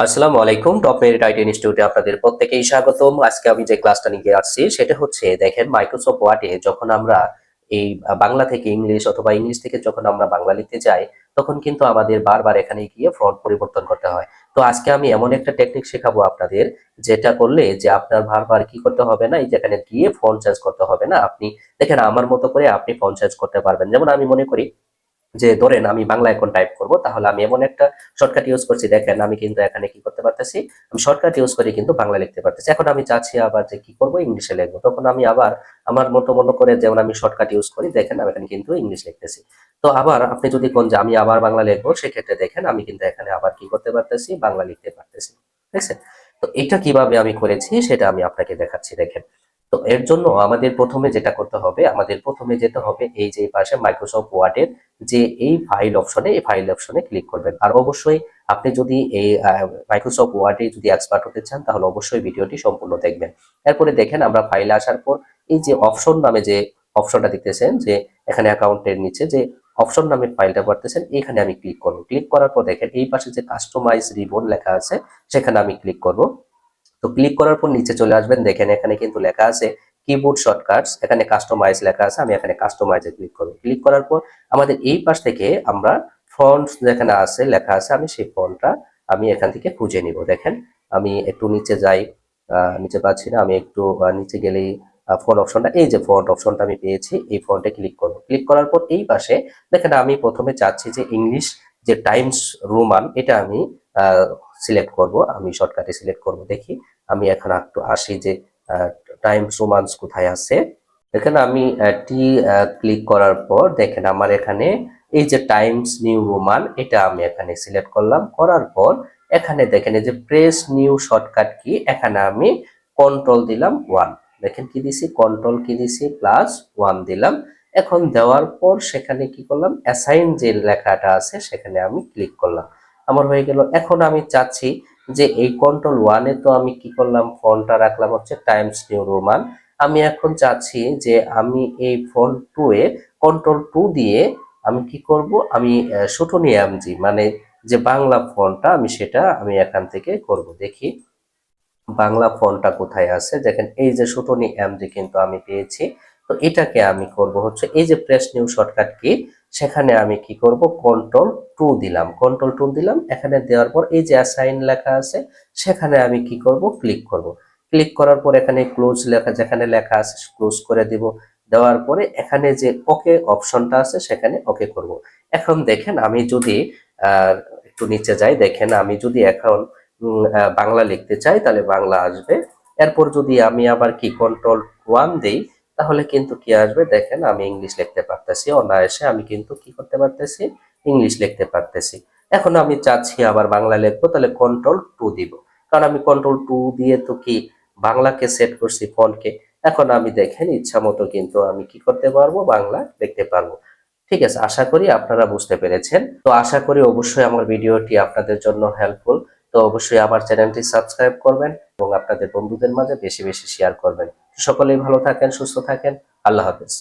আসসালামু আলাইকুম। Top merit IT ইনস্টিটিউটে আপনাদের প্রত্যেকেই স্বাগতম। আজকে আমি যে ক্লাসটা নিয়ে আসছি সেটা হচ্ছে দেখেন মাইক্রোসফট ওয়ার্ডে যখন আমরা এই বাংলা থেকে ইংলিশ অথবা ইংলিশ থেকে যখন আমরা বাংলা লিখতে যাই তখন কিন্তু আমাদের বারবার এখানে গিয়ে ফন্ট পরিবর্তন করতে হয়। তো আজকে আমি এমন একটা টেকনিক শেখাবো আপনাদের, যেটা করলে যে আপনার বারবার কি করতে হবে না, এই যে এখানে গিয়ে ফন্ট চেঞ্জ করতে হবে না। আপনি দেখেন আমার মতো করে আপনি ফন্ট চেঞ্জ করতে পারবেন। যেমন আমি মনে করি যে ধরেন আমি বাংলা এখন টাইপ করব, তাহলে আমি এমন একটা শর্টকাট ইউজ করছি। দেখেন আমি কিন্তু এখানে কি করতে পারতেছি, আমি শর্টকাট ইউজ করে কিন্তু বাংলা লিখতে পারতেছি। এখন আমি চাচ্ছি আবার যে কি করব, ইংলিশে লিখবো, তখন আমি আবার আমার মতো মতো করে যেমন আমি শর্টকাট ইউজ করি, দেখেন আমি এখানে কিন্তু ইংলিশ লিখতেছি। তো আবার আপনি যদি কোন যে আমি আবার বাংলা লিখবো, সেক্ষেত্রে দেখেন আমি কিন্তু এখানে আবার কি করতে পারতেছি, বাংলা লিখতে পারতেছি। ঠিক আছে? তো এটা কিভাবে আমি করেছি সেটা আমি আপনাকে দেখাচ্ছি। দেখেন, তো এর জন্য আমাদের প্রথমে যেটা করতে হবে, আমাদের প্রথমে যেতে হবে এই যে পাশে মাইক্রোসফট ওয়ার্ডের যে এই ফাইল অপশনে, এই ফাইল অপশনে ক্লিক করবেন। আর অবশ্যই আপনি যদি এই মাইক্রোসফট ওয়ার্ডে যদি এক্সপার্ট হতে চান তাহলে অবশ্যই ভিডিওটি সম্পূর্ণ দেখবেন। এরপরে দেখেন আমরা ফাইলে আসার পর এই যে অপশন নামে যে অপশনটা দেখতেছেন, যে এখানে অ্যাকাউন্টের নিচে যে অপশন নামে ফাইলটা পাচ্ছেন, এখানে আমি ক্লিক করব। ক্লিক করার পর দেখেন এই পাশে যে কাস্টমাইজ রিবন লেখা আছে, সেখানে আমি ক্লিক করব। তো ক্লিক করার পর নিচে চলে আসবেন, দেখেন এখানে কিন্তু লেখা আছে কিবোর্ড শর্টকাটস, এখানে কাস্টমাইজ লেখা আছে, আমি এখানে কাস্টমাইজে ক্লিক করব। ক্লিক করার পর আমাদের এই পাশ থেকে আমরা ফন্ট যেখানে আছে লেখা আছে, আমি সেই ফন্টটা আমি এখান থেকে খুঁজে নিব। দেখেন আমি একটু নিচে যাই, নিচে পাচ্ছি না, আমি একটু নিচে গেলেই ফন্ট অপশনটা, এই যে ফন্ট অপশনটা আমি পেয়েছি, এই ফন্টে ক্লিক করব। ক্লিক করার পর এই পাশে দেখেন আমি প্রথমে চাচ্ছি যে ইংলিশ যে টাইমস রোমান, এটা আমি সিলেক্ট করব, আমি শর্টকাটে সিলেক্ট করব। দেখি আমি এখন একটু আসি যে টাইমস রোমান্স কোথায় আছে। এখানে আমি টি ক্লিক করার পর দেখেন আমার এখানে এই যে টাইমস নিউ রোমান, এটা আমি এখানে সিলেক্ট করলাম। করার পর এখানে দেখেন এই যে প্রেস নিউ শর্টকাট কি, এখানে আমি কন্ট্রোল দিলাম 1। দেখেন কি দিছি, কন্ট্রোল কি দিছি +1 দিলাম। এখন দেওয়ার পর সেখানে কি করলাম, অ্যাসাইন যে লেখাটা আছে সেখানে আমি ক্লিক করলাম। আমার হয়ে গেল। এখন আমি চাচ্ছি যে এই কন্ট্রোল 1-এ তো আমি কি করলাম, ফন্টটা রাখলাম হচ্ছে টাইমস নিউ রোমান। আমি এখন চাচ্ছি যে আমি এই ফন্ট 2-এ কন্ট্রোল 2 দিয়ে আমি কি করব, আমি শুটনি এমজি মানে যে বাংলা ফন্টটা, আমি সেটা আমি এখান থেকে করব। দেখি বাংলা ফন্টটা কোথায় আছে, দেখেন এই যে শুটনি এমজি কিন্তু আমি পেয়েছি। তো এটাকে আমি করব হচ্ছে এই যে প্রেস নিউ শর্টকাট কি, সেখানে আমি কি করব, কন্ট্রোল 2 দিলাম। কন্ট্রোল 2 দিলাম, এখানে দেওয়ার পর এই যে অ্যাসাইন লেখা আছে সেখানে আমি কি করব, ক্লিক করব। ক্লিক করার পর এখানে ক্লোজ লেখা, যেখানে লেখা আছে ক্লোজ করে দিব। দেওয়ার পরে এখানে যে ওকে অপশনটা আছে সেখানে ওকে করব। এখন দেখেন আমি যদি আহ একটু নিচে যাই, দেখেন আমি যদি এখন বাংলা লিখতে চাই তাহলে বাংলা আসবে। এরপর যদি আমি আবার কি কন্ট্রোল 1 দেই, তাহলে কিন্তু কি আসবে, দেখেন আমি ইংলিশ লিখতে পারতেছি অনায়াসে, আমি কিন্তু কি করতে পারতেছি, ইংলিশ লিখতে পারতেছি। এখন আমি চাচ্ছি আবার বাংলা লিখবো, তাহলে কন্ট্রোল 2 দিব। কারণ আমি কন্ট্রোল 2 দিয়ে তো কি বাংলাকে সেট করছি ফন্টকে। এখন আমি দেখেন ইচ্ছা মতো কিন্তু আমি কি করতে পারবো, বাংলা লিখতে পারবো। ঠিক আছে, আশা করি আপনারা বুঝতে পেরেছেন। তো আশা করি অবশ্যই আমার ভিডিওটি আপনাদের জন্য হেল্পফুল। তো অবশ্যই আমার চ্যানেলটি সাবস্ক্রাইব করবেন এবং আপনাদের বন্ধুদের মাঝে বেশি বেশি শেয়ার করবেন। সকলেই ভালো থাকেন, সুস্থ থাকেন। আল্লাহ হাফেজ।